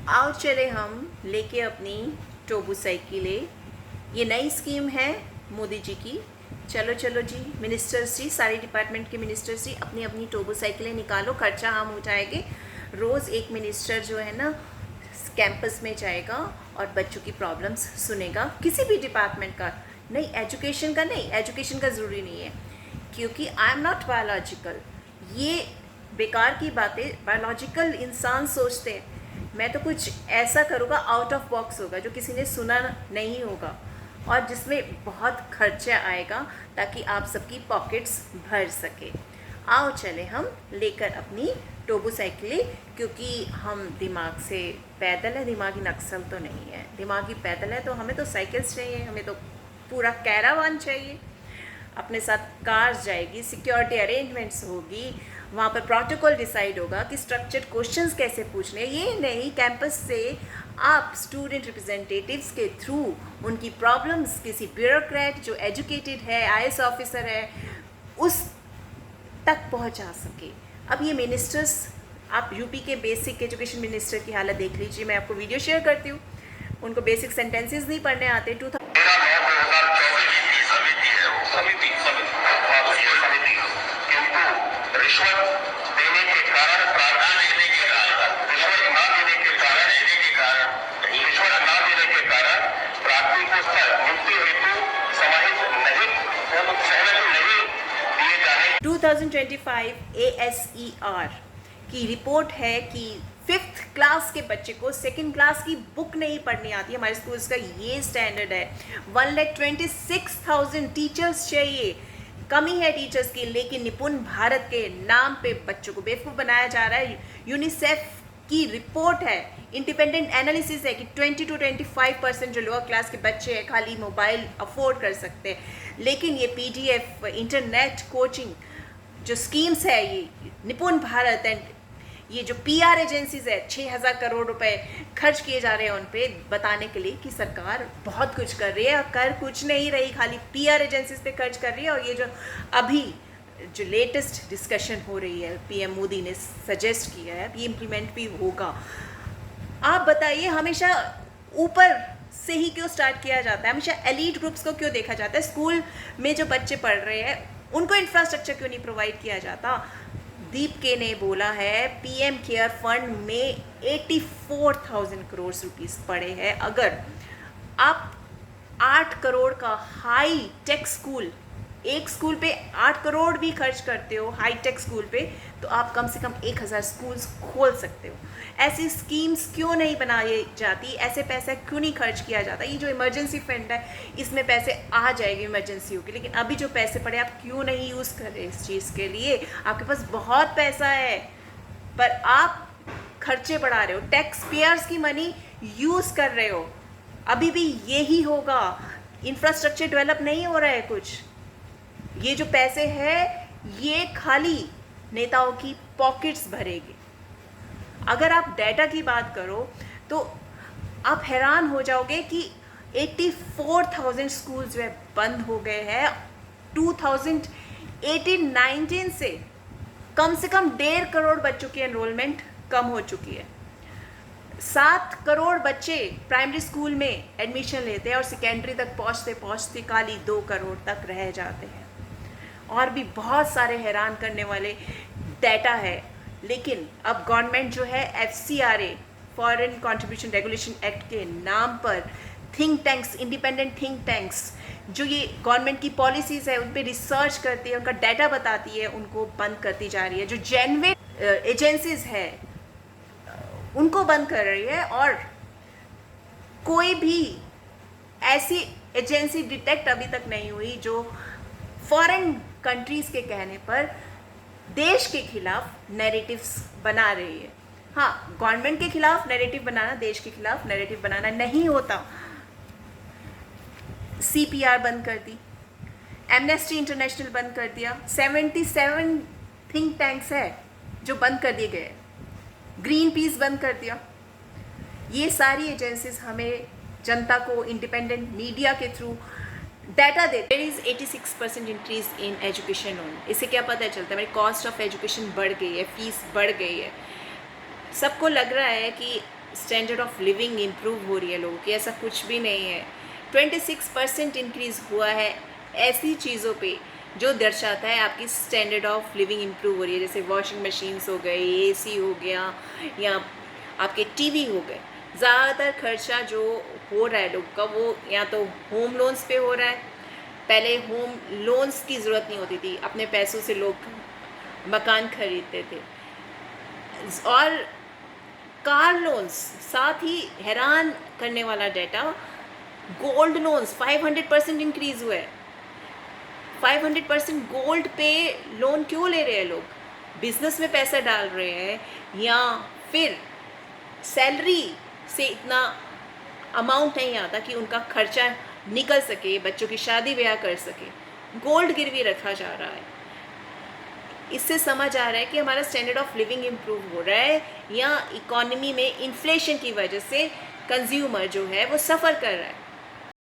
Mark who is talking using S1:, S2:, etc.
S1: आओ चले हम लेके अपनी टोबू साइकिलें। ये नई स्कीम है मोदी जी की। चलो चलो जी मिनिस्टर्स जी, सारे डिपार्टमेंट के मिनिस्टर्स जी, अपनी अपनी टोबू साइकिलें निकालो, खर्चा हम उठाएंगे। रोज़ एक मिनिस्टर जो है ना कैंपस में जाएगा और बच्चों की प्रॉब्लम्स सुनेगा, किसी भी डिपार्टमेंट का। नहीं, एजुकेशन का नहीं, एजुकेशन का ज़रूरी नहीं है, क्योंकि आई एम नॉट बायोलॉजिकल। ये बेकार की बातें बायोलॉजिकल इंसान सोचते हैं। मैं तो कुछ ऐसा करूँगा, आउट ऑफ बॉक्स होगा, जो किसी ने सुना नहीं होगा और जिसमें बहुत खर्चा आएगा, ताकि आप सबकी पॉकेट्स भर सके। आओ चले हम लेकर अपनी टोबू साइकिलें, क्योंकि हम दिमाग से पैदल है, दिमागी नक्सल तो नहीं है, दिमागी पैदल है। तो हमें तो साइकिल्स चाहिए, हमें तो पूरा कैरावान चाहिए। अपने साथ कार्स जाएगी, सिक्योरिटी अरेंजमेंट्स होगी, वहाँ पर प्रोटोकॉल डिसाइड होगा कि स्ट्रक्चर्ड क्वेश्चंस कैसे पूछने। ये नहीं कैंपस से आप स्टूडेंट रिप्रेजेंटेटिव्स के थ्रू उनकी प्रॉब्लम्स किसी ब्यूरोक्रेट जो एजुकेटेड है, आईएएस ऑफिसर है, उस तक पहुँचा सके। अब ये मिनिस्टर्स, आप यूपी के बेसिक एजुकेशन मिनिस्टर की हालत देख लीजिए। मैं आपको वीडियो शेयर करती हूँ। उनको बेसिक सेंटेंसेस नहीं पढ़ने आते। टू 2025 ASER की रिपोर्ट है कि 5th क्लास के बच्चे को 2nd क्लास की बुक नहीं पढ़नी आती। हमारे स्कूल का ये स्टैंडर्ड है। 1,26,000 टीचर्स चाहिए। कमी है टीचर्स की, लेकिन निपुण भारत के नाम पे बच्चों को बेवकूफ़ बनाया जा रहा है। यूनिसेफ की रिपोर्ट है, इंडिपेंडेंट एनालिसिस है कि 20 to 25% जो लोअर क्लास के बच्चे हैं खाली मोबाइल अफोर्ड कर सकते हैं। लेकिन ये PDF, इंटरनेट कोचिंग जो स्कीम्स है, ये निपुण भारत एंड ये जो PR एजेंसीज है, 6,000 करोड़ रुपए खर्च किए जा रहे हैं उन पे बताने के लिए कि सरकार बहुत कुछ कर रही है, और कर कुछ नहीं रही, खाली PR एजेंसीज पे खर्च कर रही है। और ये जो अभी जो लेटेस्ट डिस्कशन हो रही है, PM मोदी ने सजेस्ट किया है, ये इम्प्लीमेंट भी होगा। आप बताइए, हमेशा ऊपर से ही क्यों स्टार्ट किया जाता है? हमेशा एलीट ग्रुप्स को क्यों देखा जाता है? स्कूल में जो बच्चे पढ़ रहे हैं उनको इंफ्रास्ट्रक्चर क्यों नहीं प्रोवाइड किया जाता? दीप के ने बोला है PM केयर फंड में 84,000 करोड़ रुपीस पड़े हैं। अगर आप 8 करोड़ का हाई टेक स्कूल, एक स्कूल पे 8 करोड़ भी खर्च करते हो हाई टेक स्कूल पे, तो आप कम से कम 1,000 स्कूल्स खोल सकते हो। ऐसी स्कीम्स क्यों नहीं बनाई जाती? ऐसे पैसा क्यों नहीं खर्च किया जाता? ये जो इमरजेंसी फंड है, इसमें पैसे आ जाएंगे इमरजेंसियों के, लेकिन अभी जो पैसे पड़े आप क्यों नहीं यूज़ कर रहे इस चीज़ के लिए? आपके पास बहुत पैसा है, पर आप खर्चे बढ़ा रहे हो, टैक्स पेयर्स की मनी यूज़ कर रहे हो। अभी भी यही होगा। इंफ्रास्ट्रक्चर डेवलप नहीं हो रहा है कुछ। ये जो पैसे हैं ये खाली नेताओं की पॉकेट्स भरेगी। अगर आप डाटा की बात करो तो आप हैरान हो जाओगे कि 84,000 स्कूल्स जो है बंद हो गए हैं। 2018-19 से कम 1.5 करोड़ बच्चों की एनरोलमेंट कम हो चुकी है। 7 करोड़ बच्चे प्राइमरी स्कूल में एडमिशन लेते हैं और सेकेंडरी तक पहुंचते पहुंचते खाली 2 करोड़ तक रह जाते हैं। और भी बहुत सारे हैरान करने वाले डाटा है। लेकिन अब गवर्नमेंट जो है FCRA, foreign contribution regulation act के नाम पर think tanks, independent think tanks, जो ये गवर्नमेंट की पॉलिसीज़ है उन पे रिसर्च करती है, उनका डाटा बताती है, उनको बंद करती जा रही है। जो जेन्युइन एजेंसीज है उनको बंद कर रही है, और कोई भी ऐसी एजेंसी डिटेक्ट अभी तक नहीं हुई जो फॉरेन कंट्रीज़ के कहने पर देश के खिलाफ नैरेटिव्स बना रही है। हाँ, गवर्नमेंट के खिलाफ नैरेटिव बनाना देश के खिलाफ नैरेटिव बनाना नहीं होता। CPR बंद कर दी, एमनेस्टी इंटरनेशनल बंद कर दिया, 77 थिंक टैंक्स है जो बंद कर दिए गए, ग्रीन पीस बंद कर दिया। ये सारी एजेंसीज हमें जनता को इंडिपेंडेंट मीडिया के थ्रू डाटा दे। There is 86% increase in education loan. इससे क्या पता चलता है? मेरी कॉस्ट ऑफ एजुकेशन बढ़ गई है, फीस बढ़ गई है। सबको लग रहा है कि स्टैंडर्ड ऑफ लिविंग इम्प्रूव हो रही है लोगों की, ऐसा कुछ भी नहीं है। 26% इंक्रीज़ हुआ है ऐसी चीज़ों पे जो दर्शाता है आपकी स्टैंडर्ड ऑफ लिविंग इम्प्रूव हो रही है, जैसे वॉशिंग मशीन्स हो गई, एसी हो गया, या आपके टीवी हो गए। ज़्यादातर खर्चा जो हो रहा है लोग का वो या तो होम लोन्स पे हो रहा है। पहले होम लोन्स की ज़रूरत नहीं होती थी, अपने पैसों से लोग मकान खरीदते थे। और कार लोन्स, साथ ही हैरान करने वाला डेटा, गोल्ड लोन्स 500% इंक्रीज़ हुआ है। 500% गोल्ड पे लोन क्यों ले रहे हैं लोग? बिजनेस में पैसा डाल रहे हैं या फिर सैलरी से इतना अमाउंट नहीं आता कि उनका खर्चा निकल सके, बच्चों की शादी ब्याह कर सके, गोल्ड गिरवी रखा जा रहा है। इससे समझ आ रहा है कि हमारा स्टैंडर्ड ऑफ लिविंग इम्प्रूव हो रहा है, या इकोनॉमी में इन्फ्लेशन की वजह से कंज्यूमर जो है वो सफ़र कर रहा है।